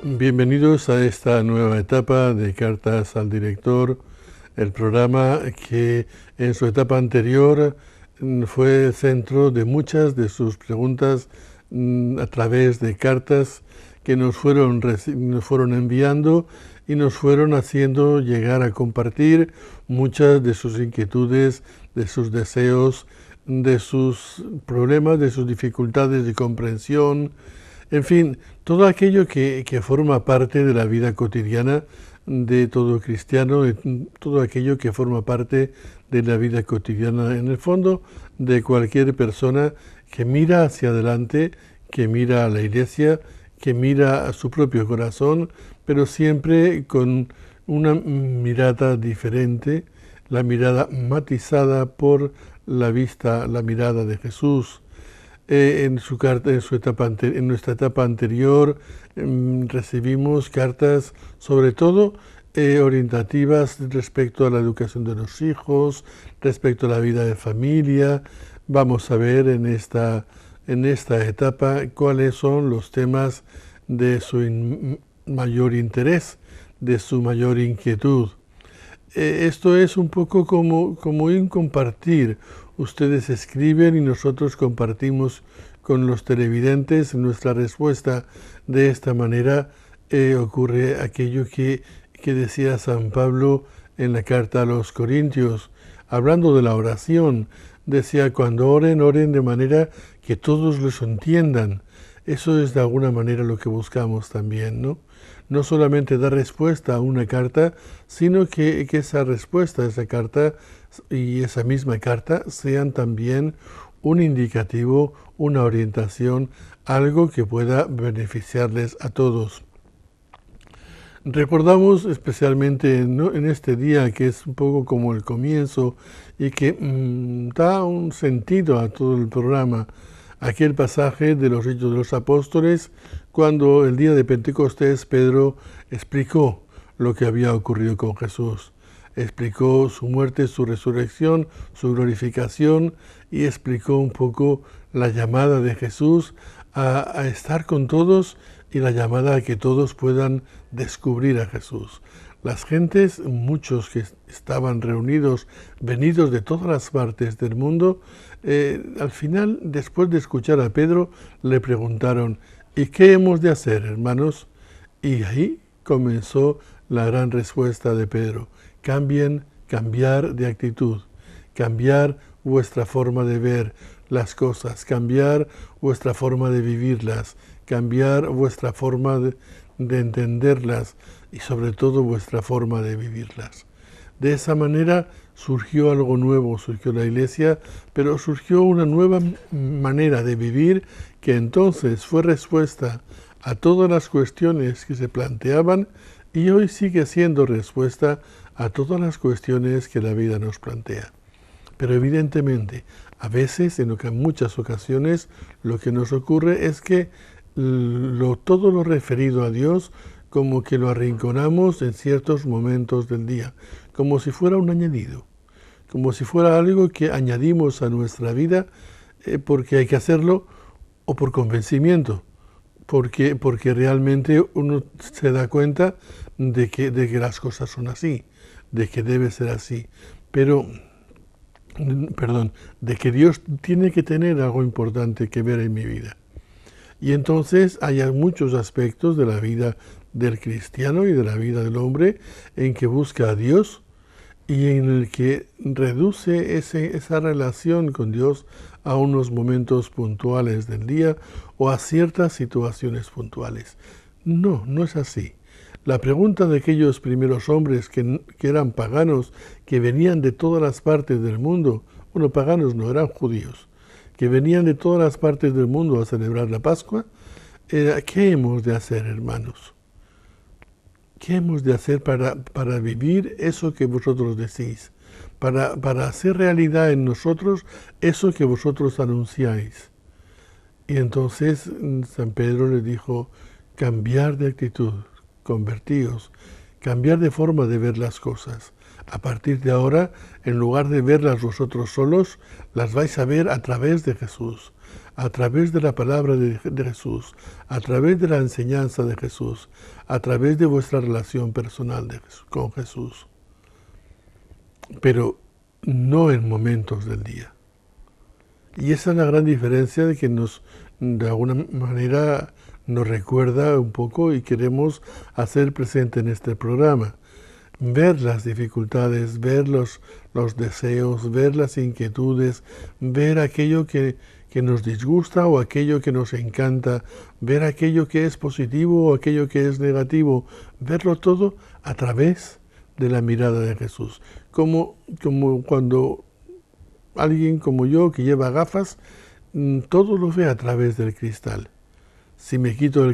Bienvenidos a esta nueva etapa de Cartas al Director, el programa que en su etapa anterior fue el centro de muchas de sus preguntas a través de cartas que nos fueron enviando y nos fueron haciendo llegar a compartir muchas de sus inquietudes, de sus deseos, de sus problemas, de sus dificultades de comprensión, en fin, todo aquello que forma parte de la vida cotidiana de todo cristiano, de todo aquello que forma parte de la vida cotidiana, en el fondo, de cualquier persona que mira hacia adelante, que mira a la iglesia, que mira a su propio corazón, pero siempre con una mirada diferente, la mirada matizada por la vista, la mirada de Jesús. En nuestra etapa anterior, recibimos cartas sobre todo orientativas respecto a la educación de los hijos, respecto a la vida de familia. Vamos a ver en esta etapa cuáles son los temas de su mayor interés, de su mayor inquietud. Esto es un poco como un compartir. Ustedes escriben y nosotros compartimos con los televidentes nuestra respuesta. De esta manera ocurre aquello que decía San Pablo en la carta a los Corintios, hablando de la oración. Decía, cuando oren, oren de manera que todos los entiendan. Eso es de alguna manera lo que buscamos también, ¿no? No solamente dar respuesta a una carta, sino que esa respuesta a esa carta y esa misma carta sean también un indicativo, una orientación, algo que pueda beneficiarles a todos. Recordamos especialmente en este día, que es un poco como el comienzo y que da un sentido a todo el programa, aquel pasaje de los Hechos de los Apóstoles, cuando el día de Pentecostés Pedro explicó lo que había ocurrido con Jesús. Explicó su muerte, su resurrección, su glorificación y explicó un poco la llamada de Jesús a estar con todos y la llamada a que todos puedan descubrir a Jesús. Las gentes, muchos que estaban reunidos, venidos de todas las partes del mundo, al final, después de escuchar a Pedro, le preguntaron, ¿y qué hemos de hacer, hermanos? Y ahí comenzó la gran respuesta de Pedro. Cambiar de actitud, cambiar vuestra forma de ver las cosas, cambiar vuestra forma de vivirlas, cambiar vuestra forma de entenderlas y sobre todo vuestra forma de vivirlas. De esa manera surgió algo nuevo, surgió la Iglesia, pero surgió una nueva manera de vivir que entonces fue respuesta a todas las cuestiones que se planteaban y hoy sigue siendo respuesta a todas las cuestiones que la vida nos plantea. Pero evidentemente, a veces, en muchas ocasiones, lo que nos ocurre es que todo lo referido a Dios como que lo arrinconamos en ciertos momentos del día, como si fuera un añadido, como si fuera algo que añadimos a nuestra vida porque hay que hacerlo o por convencimiento, porque realmente uno se da cuenta de que las cosas son así, de que debe ser así, de que Dios tiene que tener algo importante que ver en mi vida. Y entonces hay muchos aspectos de la vida del cristiano y de la vida del hombre en que busca a Dios y en el que reduce esa relación con Dios a unos momentos puntuales del día o a ciertas situaciones puntuales. No, no es así. La pregunta de aquellos primeros hombres que eran paganos, que venían de todas las partes del mundo, bueno, paganos no, eran judíos, que venían de todas las partes del mundo a celebrar la Pascua, era, ¿qué hemos de hacer, hermanos? ¿Qué hemos de hacer para vivir eso que vosotros decís? Para hacer realidad en nosotros eso que vosotros anunciáis. Y entonces San Pedro les dijo, cambiar de actitud, convertíos, cambiar de forma de ver las cosas. A partir de ahora, en lugar de verlas vosotros solos, las vais a ver a través de Jesús. a través de la palabra de Jesús, a través de la enseñanza de Jesús, a través de vuestra relación personal con Jesús. Pero no en momentos del día. Y esa es la gran diferencia de que de alguna manera nos recuerda un poco y queremos hacer presente en este programa. Ver las dificultades, ver los deseos, ver las inquietudes, ver aquello que nos disgusta o aquello que nos encanta, ver aquello que es positivo o aquello que es negativo, verlo todo a través de la mirada de Jesús. Como cuando alguien como yo que lleva gafas, todo lo ve a través del cristal. Si me quito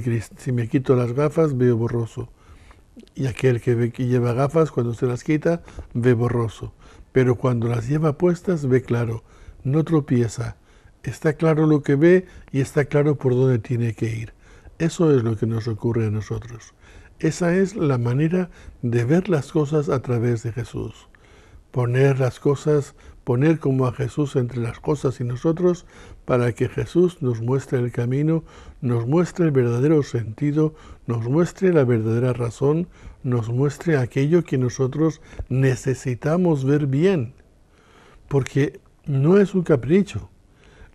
las gafas, veo borroso. Y aquel que lleva gafas, cuando se las quita, ve borroso. Pero cuando las lleva puestas, ve claro, no tropieza. Está claro lo que ve y está claro por dónde tiene que ir. Eso es lo que nos ocurre a nosotros. Esa es la manera de ver las cosas a través de Jesús. Poner como a Jesús entre las cosas y nosotros, para que Jesús nos muestre el camino, nos muestre el verdadero sentido, nos muestre la verdadera razón, nos muestre aquello que nosotros necesitamos ver bien. Porque no es un capricho,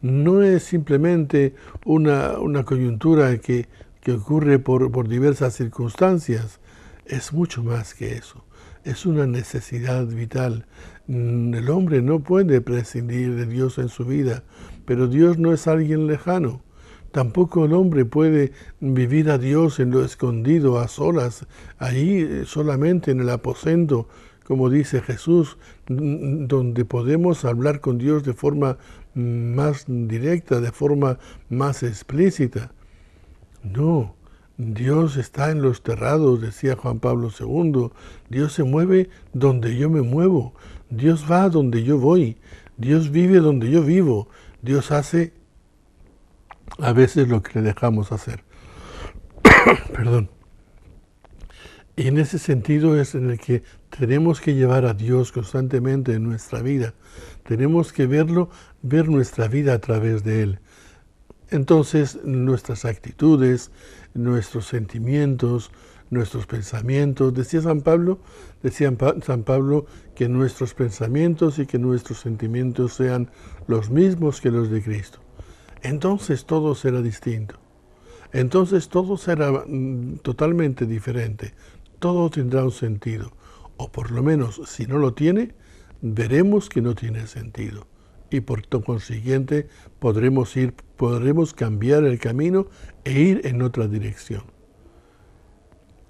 no es simplemente una coyuntura que ocurre por diversas circunstancias, es mucho más que eso. Es una necesidad vital. El hombre no puede prescindir de Dios en su vida, pero Dios no es alguien lejano. Tampoco el hombre puede vivir a Dios en lo escondido, a solas, ahí solamente en el aposento, como dice Jesús, donde podemos hablar con Dios de forma más directa, de forma más explícita. No. Dios está en los terrados, decía Juan Pablo II. Dios se mueve donde yo me muevo. Dios va donde yo voy. Dios vive donde yo vivo. Dios hace a veces lo que le dejamos hacer. Perdón. Y en ese sentido es en el que tenemos que llevar a Dios constantemente en nuestra vida. Tenemos que ver nuestra vida a través de Él. Entonces nuestras actitudes, nuestros sentimientos, nuestros pensamientos, decía San Pablo que nuestros pensamientos y que nuestros sentimientos sean los mismos que los de Cristo. Entonces todo será distinto. Entonces todo será totalmente diferente. Todo tendrá un sentido. O por lo menos, si no lo tiene, veremos que no tiene sentido. Y por consiguiente podremos cambiar el camino e ir en otra dirección.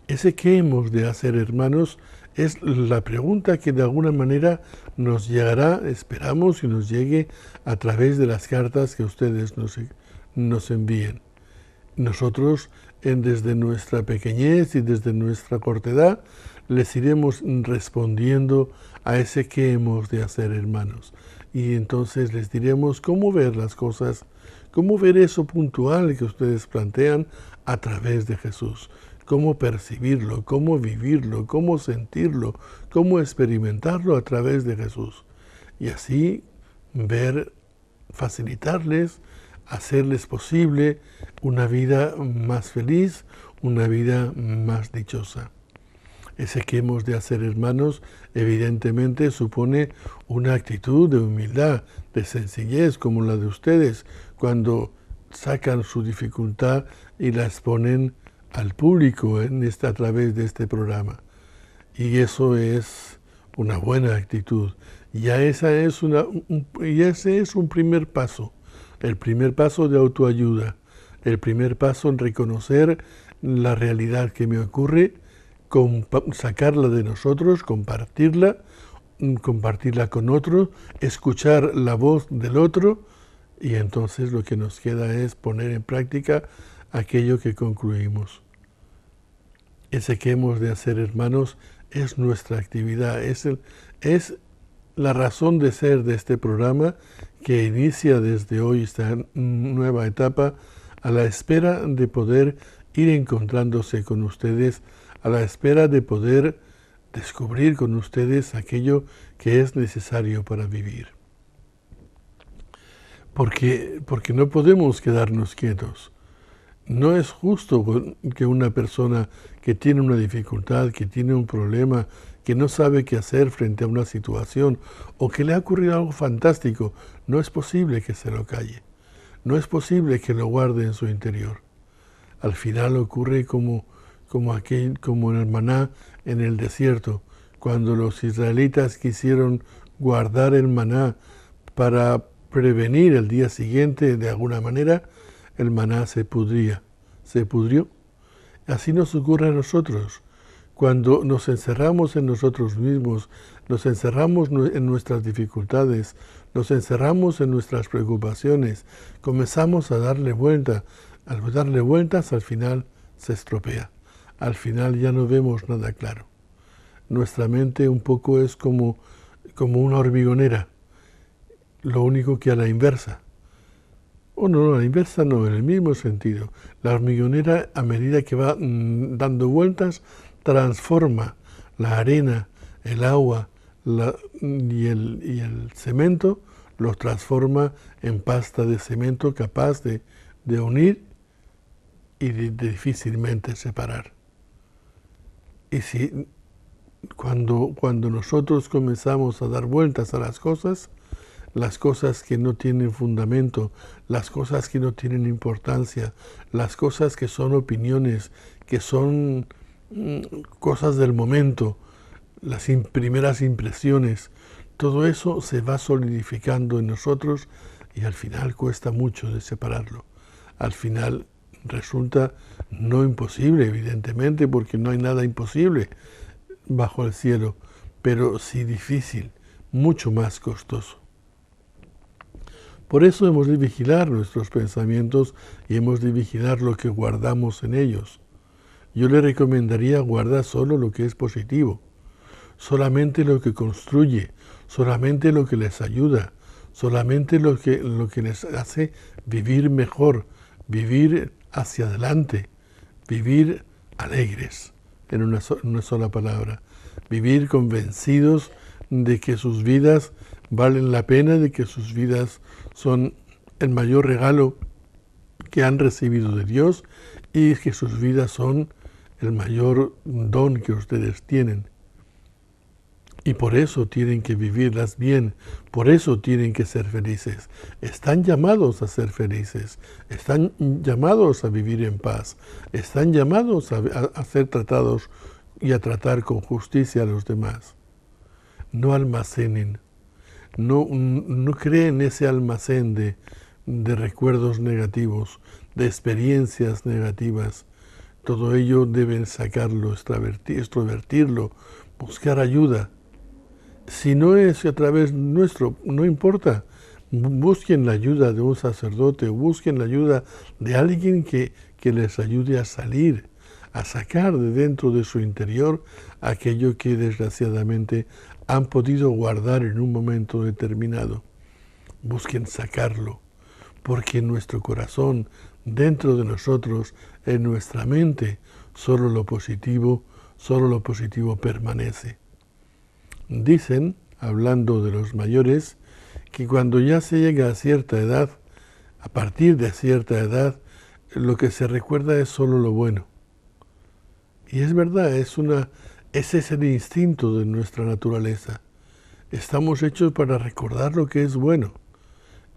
Ese qué hemos de hacer, hermanos, es la pregunta que de alguna manera nos llegará, esperamos, y nos llegue a través de las cartas que ustedes nos envíen. Nosotros, desde nuestra pequeñez y desde nuestra cortedad, les iremos respondiendo a ese qué hemos de hacer, hermanos. Y entonces les diremos cómo ver las cosas, cómo ver eso puntual que ustedes plantean a través de Jesús, cómo percibirlo, cómo vivirlo, cómo sentirlo, cómo experimentarlo a través de Jesús. Y así facilitarles, hacerles posible una vida más feliz, una vida más dichosa. Ese que hemos de hacer, hermanos, evidentemente supone una actitud de humildad, de sencillez, como la de ustedes, cuando sacan su dificultad y la exponen al público a través de este programa. Y eso es una buena actitud. Ese es un primer paso, el primer paso de autoayuda, el primer paso en reconocer la realidad que me ocurre, sacarla de nosotros, compartirla con otro, escuchar la voz del otro, y entonces lo que nos queda es poner en práctica aquello que concluimos. Ese que hemos de hacer, hermanos, es nuestra actividad, es la razón de ser de este programa que inicia desde hoy esta nueva etapa a la espera de poder ir encontrándose con ustedes, a la espera de poder descubrir con ustedes aquello que es necesario para vivir. porque no podemos quedarnos quietos. No es justo que una persona que tiene una dificultad, que tiene un problema, que no sabe qué hacer frente a una situación o que le ha ocurrido algo fantástico, no es posible que se lo calle. No es posible que lo guarde en su interior. Al final ocurre como en el maná en el desierto, cuando los israelitas quisieron guardar el maná para prevenir el día siguiente de alguna manera, el maná se pudría, se pudrió. Así nos ocurre a nosotros. Cuando nos encerramos en nosotros mismos, nos encerramos en nuestras dificultades, nos encerramos en nuestras preocupaciones, comenzamos a darle vuelta. Al darle vueltas, al final se estropea. Al final ya no vemos nada claro. Nuestra mente un poco es como una hormigonera, lo único que a la inversa. O no, a la inversa no, en el mismo sentido. La hormigonera, a medida que va dando vueltas, transforma la arena, el agua y el cemento, los transforma en pasta de cemento capaz de unir y de difícilmente separar. Y si cuando nosotros comenzamos a dar vueltas a las cosas que no tienen fundamento, las cosas que no tienen importancia, las cosas que son opiniones, que son cosas del momento, las primeras impresiones, todo eso se va solidificando en nosotros y al final cuesta mucho de separarlo. Al final resulta no imposible, evidentemente, porque no hay nada imposible bajo el cielo, pero sí difícil, mucho más costoso. Por eso hemos de vigilar nuestros pensamientos y hemos de vigilar lo que guardamos en ellos. Yo le recomendaría guardar solo lo que es positivo, solamente lo que construye, solamente lo que les ayuda, solamente lo que les hace vivir mejor, vivir hacia adelante, vivir alegres, en una sola palabra, vivir convencidos de que sus vidas valen la pena, de que sus vidas son el mayor regalo que han recibido de Dios y que sus vidas son el mayor don que ustedes tienen. Y por eso tienen que vivirlas bien, por eso tienen que ser felices. Están llamados a ser felices, están llamados a vivir en paz, están llamados a ser tratados y a tratar con justicia a los demás. No almacenen, no creen ese almacén de recuerdos negativos, de experiencias negativas. Todo ello deben sacarlo, extrovertirlo, buscar ayuda. Si no es a través nuestro, no importa. Busquen la ayuda de un sacerdote, busquen la ayuda de alguien que les ayude a salir, a sacar de dentro de su interior aquello que desgraciadamente han podido guardar en un momento determinado. Busquen sacarlo, porque en nuestro corazón, dentro de nosotros, en nuestra mente, solo lo positivo permanece. Dicen, hablando de los mayores, que cuando ya se llega a cierta edad, a partir de cierta edad, lo que se recuerda es solo lo bueno. Y es verdad, ese es el instinto de nuestra naturaleza. Estamos hechos para recordar lo que es bueno.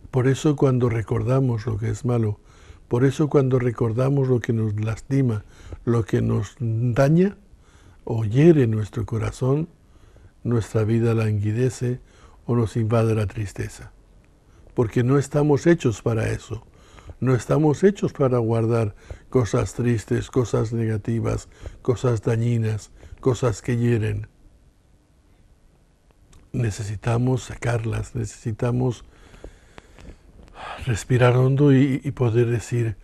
Por eso cuando recordamos lo que es malo, por eso cuando recordamos lo que nos lastima, lo que nos daña o hiere nuestro corazón, nuestra vida languidece o nos invade la tristeza. Porque no estamos hechos para eso. No estamos hechos para guardar cosas tristes, cosas negativas, cosas dañinas, cosas que hieren. Necesitamos sacarlas, necesitamos respirar hondo y poder decir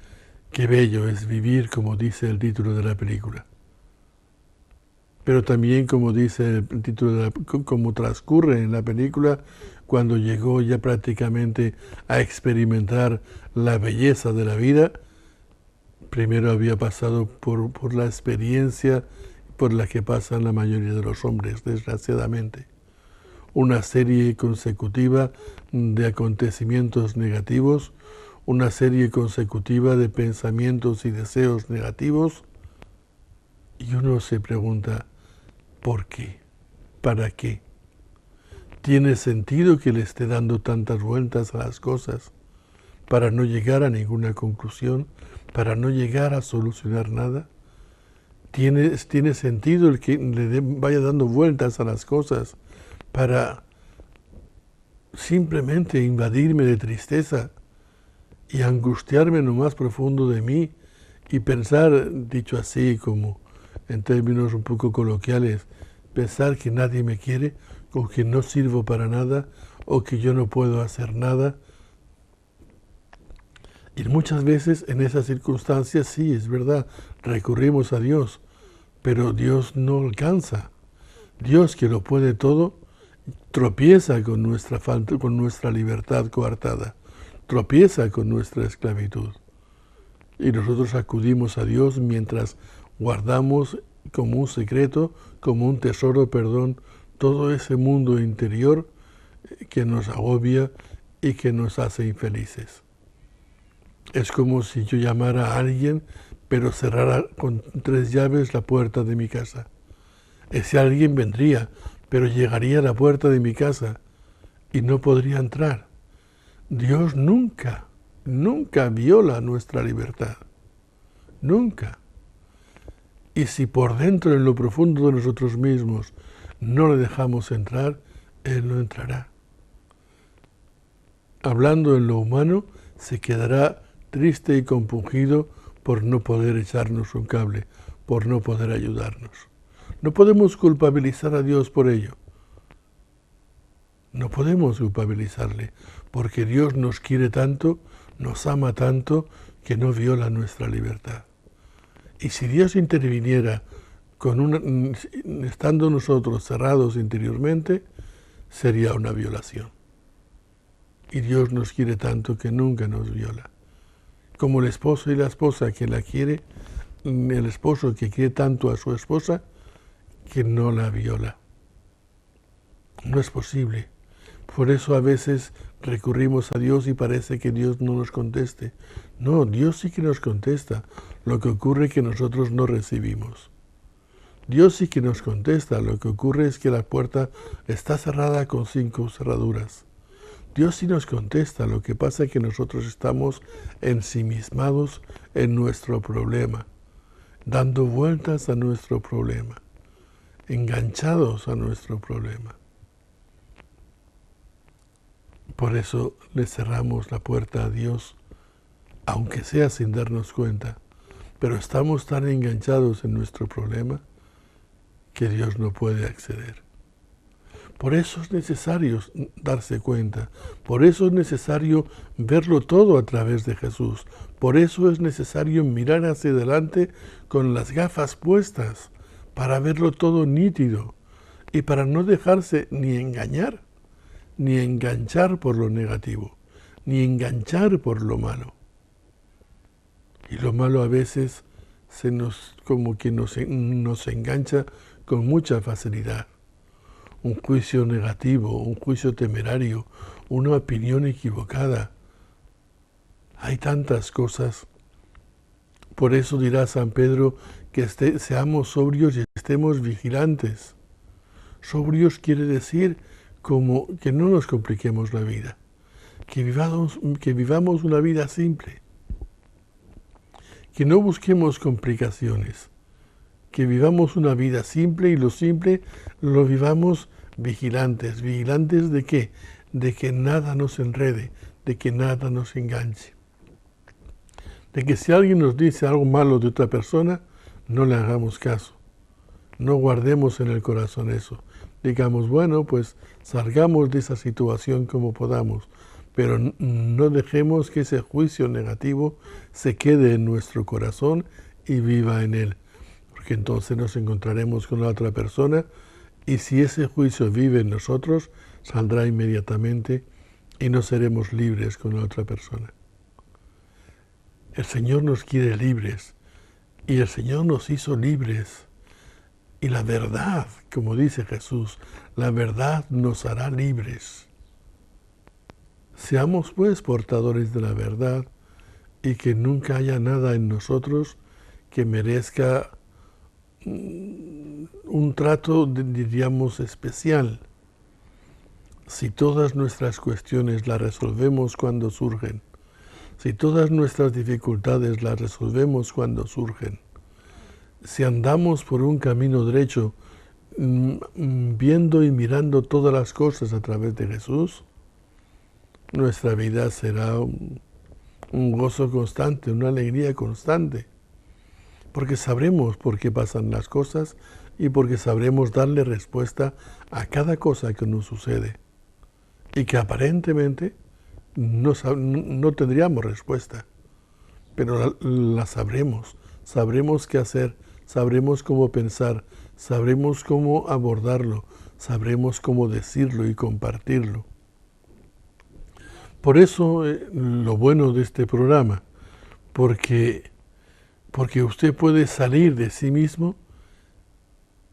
qué bello es vivir, como dice el título de la película. Pero también, como dice el título, como transcurre en la película, cuando llegó ya prácticamente a experimentar la belleza de la vida, primero había pasado por la experiencia por la que pasan la mayoría de los hombres, desgraciadamente. una serie consecutiva de acontecimientos negativos, una serie consecutiva de pensamientos y deseos negativos, y uno se pregunta, ¿por qué? ¿Para qué? ¿Tiene sentido que le esté dando tantas vueltas a las cosas para no llegar a ninguna conclusión, para no llegar a solucionar nada? ¿Tiene sentido el que le vaya dando vueltas a las cosas para simplemente invadirme de tristeza y angustiarme en lo más profundo de mí y pensar, dicho así como en términos un poco coloquiales, pensar que nadie me quiere o que no sirvo para nada o que yo no puedo hacer nada? Y muchas veces en esas circunstancias, sí, es verdad, recurrimos a Dios, pero Dios no alcanza. Dios, que lo puede todo, tropieza con nuestra falta, con nuestra libertad coartada, tropieza con nuestra esclavitud. Y nosotros acudimos a Dios mientras guardamos como un secreto, como un tesoro, todo ese mundo interior que nos agobia y que nos hace infelices. Es como si yo llamara a alguien, pero cerrara con 3 llaves la puerta de mi casa. Ese alguien vendría, pero llegaría a la puerta de mi casa y no podría entrar. Dios nunca viola nuestra libertad. Nunca. Y si por dentro, en lo profundo de nosotros mismos, no le dejamos entrar, Él no entrará. Hablando en lo humano, se quedará triste y compungido por no poder echarnos un cable, por no poder ayudarnos. No podemos culpabilizar a Dios por ello. No podemos culpabilizarle, porque Dios nos quiere tanto, nos ama tanto, que no viola nuestra libertad. Y si Dios interviniera estando nosotros cerrados interiormente, sería una violación. Y Dios nos quiere tanto que nunca nos viola. Como el esposo y la esposa que la quiere, el esposo que quiere tanto a su esposa, que no la viola. No es posible. Por eso a veces recurrimos a Dios y parece que Dios no nos conteste. No, Dios sí que nos contesta. Lo que ocurre es que nosotros no recibimos. Dios sí que nos contesta. Lo que ocurre es que la puerta está cerrada con 5 cerraduras. Dios sí nos contesta. Lo que pasa es que nosotros estamos ensimismados en nuestro problema, dando vueltas a nuestro problema, enganchados a nuestro problema. Por eso le cerramos la puerta a Dios, aunque sea sin darnos cuenta, pero estamos tan enganchados en nuestro problema que Dios no puede acceder. Por eso es necesario darse cuenta, por eso es necesario verlo todo a través de Jesús, por eso es necesario mirar hacia adelante con las gafas puestas para verlo todo nítido y para no dejarse ni engañar, ni enganchar por lo negativo, ni enganchar por lo malo. Y lo malo a veces como que nos engancha con mucha facilidad. Un juicio negativo, un juicio temerario, una opinión equivocada. Hay tantas cosas. Por eso dirá San Pedro que seamos sobrios y estemos vigilantes. Sobrios quiere decir como que no nos compliquemos la vida, que vivamos una vida simple, que no busquemos complicaciones, que vivamos una vida simple y lo simple lo vivamos vigilantes. ¿Vigilantes de qué? De que nada nos enrede, de que nada nos enganche. De que si alguien nos dice algo malo de otra persona, no le hagamos caso. No guardemos en el corazón eso. Digamos, bueno, pues salgamos de esa situación como podamos, pero no dejemos que ese juicio negativo se quede en nuestro corazón y viva en él. Porque entonces nos encontraremos con la otra persona y si ese juicio vive en nosotros, saldrá inmediatamente y no seremos libres con la otra persona. El Señor nos quiere libres y el Señor nos hizo libres. Y la verdad, como dice Jesús, la verdad nos hará libres. Seamos pues portadores de la verdad y que nunca haya nada en nosotros que merezca un trato, diríamos, especial. Si todas nuestras cuestiones las resolvemos cuando surgen, si todas nuestras dificultades las resolvemos cuando surgen, si andamos por un camino derecho, viendo y mirando todas las cosas a través de Jesús, nuestra vida será un gozo constante, una alegría constante, porque sabremos por qué pasan las cosas y porque sabremos darle respuesta a cada cosa que nos sucede y que aparentemente no tendríamos respuesta, pero la sabremos, sabremos qué hacer, sabremos cómo pensar, sabremos cómo abordarlo, sabremos cómo decirlo y compartirlo. Por eso lo bueno de este programa, porque usted puede salir de sí mismo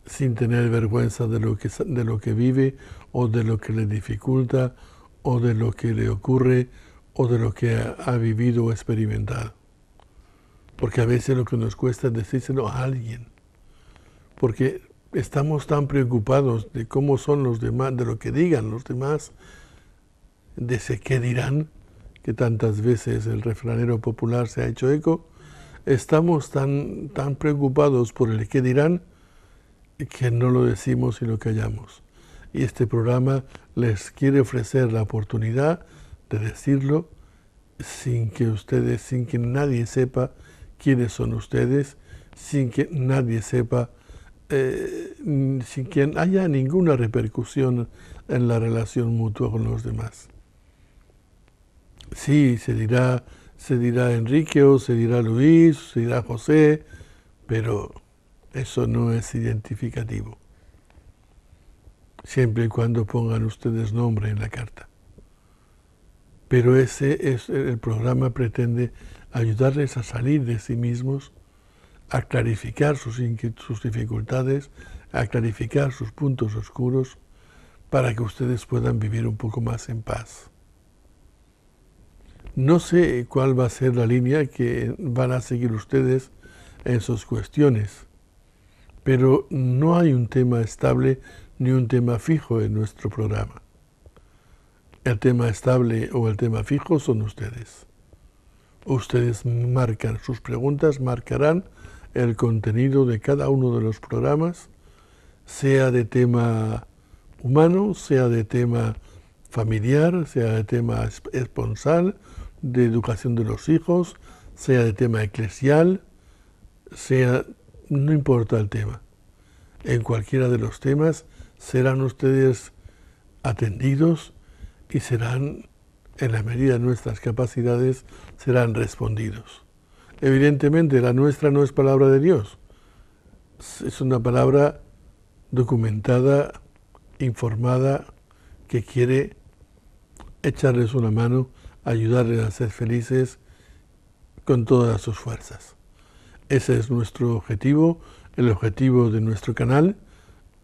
sin tener vergüenza de lo que vive o de lo que le dificulta o de lo que le ocurre o de lo que ha vivido o experimentado. Porque a veces lo que nos cuesta es decírselo a alguien, porque estamos tan preocupados de cómo son los demás, de lo que digan los demás, de ese qué dirán, que tantas veces el refranero popular se ha hecho eco. Estamos tan preocupados por el qué dirán que no lo decimos y lo callamos. Y este programa les quiere ofrecer la oportunidad de decirlo sin que nadie sepa quiénes son ustedes, sin que nadie sepa, sin que haya ninguna repercusión en la relación mutua con los demás. Sí, se dirá Enrique o se dirá Luis, se dirá José, pero eso no es identificativo. Siempre y cuando pongan ustedes nombre en la carta. Pero el programa pretende ayudarles a salir de sí mismos, a clarificar sus dificultades, a clarificar sus puntos oscuros, para que ustedes puedan vivir un poco más en paz. No sé cuál va a ser la línea que van a seguir ustedes en sus cuestiones, pero no hay un tema estable ni un tema fijo en nuestro programa. El tema estable o el tema fijo son ustedes. Ustedes marcan, sus preguntas marcarán el contenido de cada uno de los programas, sea de tema humano, sea de tema familiar, sea de tema esponsal, de educación de los hijos, sea de tema eclesial, no importa el tema. En cualquiera de los temas serán ustedes atendidos y serán, en la medida de nuestras capacidades, serán respondidos. Evidentemente, la nuestra no es palabra de Dios. Es una palabra documentada, informada, que quiere echarles una mano, ayudarles a ser felices con todas sus fuerzas. Ese es nuestro objetivo, el objetivo de nuestro canal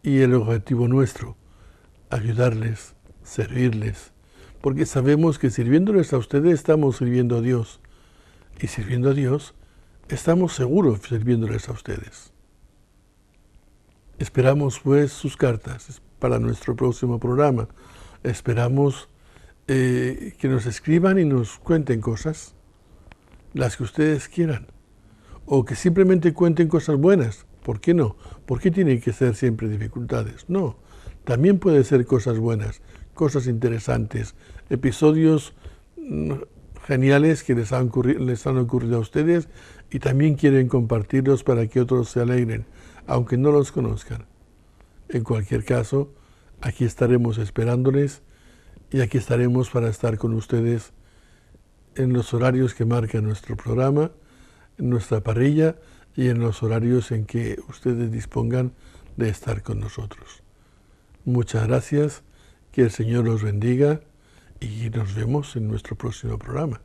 y el objetivo nuestro, ayudarles, servirles, porque sabemos que sirviéndoles a ustedes estamos sirviendo a Dios, y sirviendo a Dios estamos seguros sirviéndoles a ustedes. Esperamos pues sus cartas para nuestro próximo programa. Esperamos que nos escriban y nos cuenten cosas, las que ustedes quieran, o que simplemente cuenten cosas buenas. ¿Por qué no? ¿Por qué tienen que ser siempre dificultades? No, también pueden ser cosas buenas, cosas interesantes, episodios geniales que les han ocurrido a ustedes y también quieren compartirlos para que otros se alegren, aunque no los conozcan. En cualquier caso, aquí estaremos esperándoles y aquí estaremos para estar con ustedes en los horarios que marca nuestro programa, en nuestra parrilla y en los horarios en que ustedes dispongan de estar con nosotros. Muchas gracias, que el Señor los bendiga y nos vemos en nuestro próximo programa.